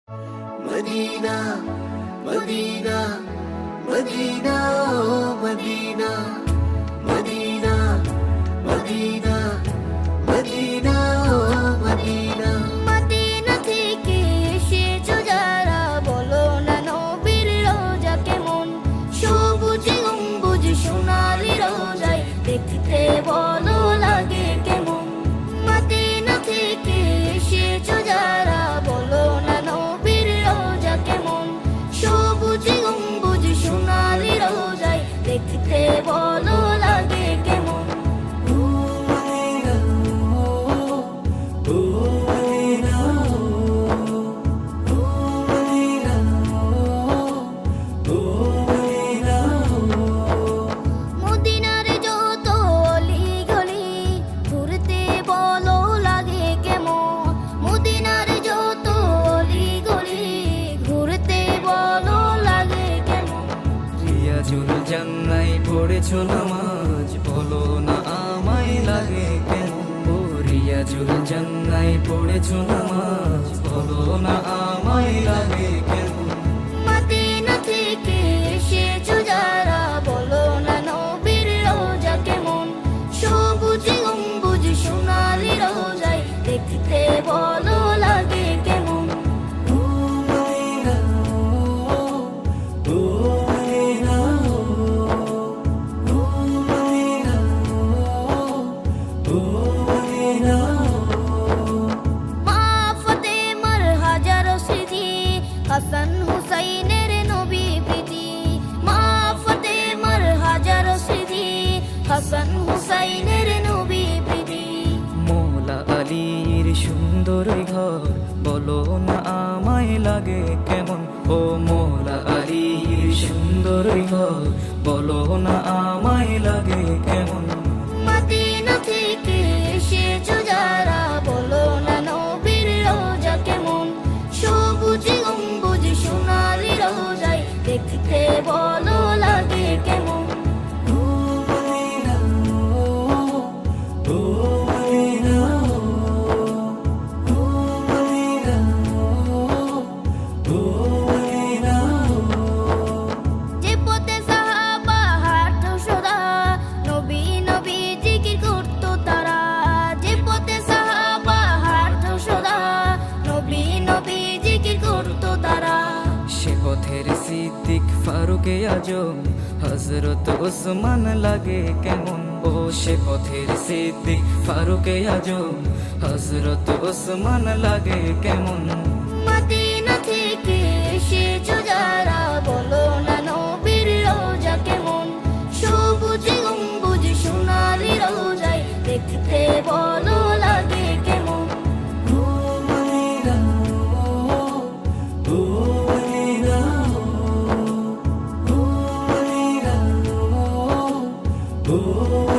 Medina Medina Medina Medina Medina Medina Medina Medina Medina থেকে এসেছো যারা, বলো না নবীর রোজা কেমন? সবুজ গম্বুজ সোনালি রোজায় দেখতে বলো লাগে কেমন? মদিনা থেকে এসেছো যারা, বলো না নবীর রোজা কেমন? সবুজ গম্বুজ সোনালি রোজায় দেখতে বলো লাগে কেমন? মদিনার যত অলি গলি ঘুরতে বলো লাগে কেমন? মদিনার যত অলি গলি ঘুরতে বলো লাগে কেমন? রিয়াজুল জান্নায় পড়েছো নামাজ, বলো না আমায় লাগে কেমন? ও রিয়াজুল জান্নায় পড়েছো নামাজ, বলো না আমায় লাগে কেমন? মদিনা থেকে এসেছো যারা, বলো না নবীর রোজা কেমন? সবুজ গম্বুজ সোনালি রোজায় দেখতে বলো লাগে কেমন? মা ফাতেমার হাজারো স্মৃতি, হাসান হুসাইনের নবী প্রীতি। মা ফাতেমার হাজারো স্মৃতি, হাসান হুসাইনের নবী প্রীতি। মোলা আলীর সুন্দর ঘর, বলো না আমায় লাগে কেমন? ও মোলা আলীর সুন্দর ঘর, বলো না আমায় লাগে কেমন? মদিনা থেকে এসেছো যারা, বলো না নবীর রোজা কেমন? সবুজ গম্বুজ সোনালি রোজায় দেখতে বলো লাগে কেমন? যে পথে সাহাবা হাঁটতো সদা, নবী নবী জিকির করতো তারা। যে পথে সাহাবা হাঁটতো সদা, নবী নবী জিকির করতো তারা। সে পথের সিদ্দিক ফারুকে আজম, হযরত ওসমান লাগে কেমন? ও সে পথের সিদ্দিক ফারুকে আজম, হযরত ওসমান লাগে কেমন? মদিনা থেকে এসেছো যারা, বলো না নবীর রোজা কেমন? সবুজ গম্বুজ সোনালি রোজায় দেখতে বলো লাগে কেমন? Oh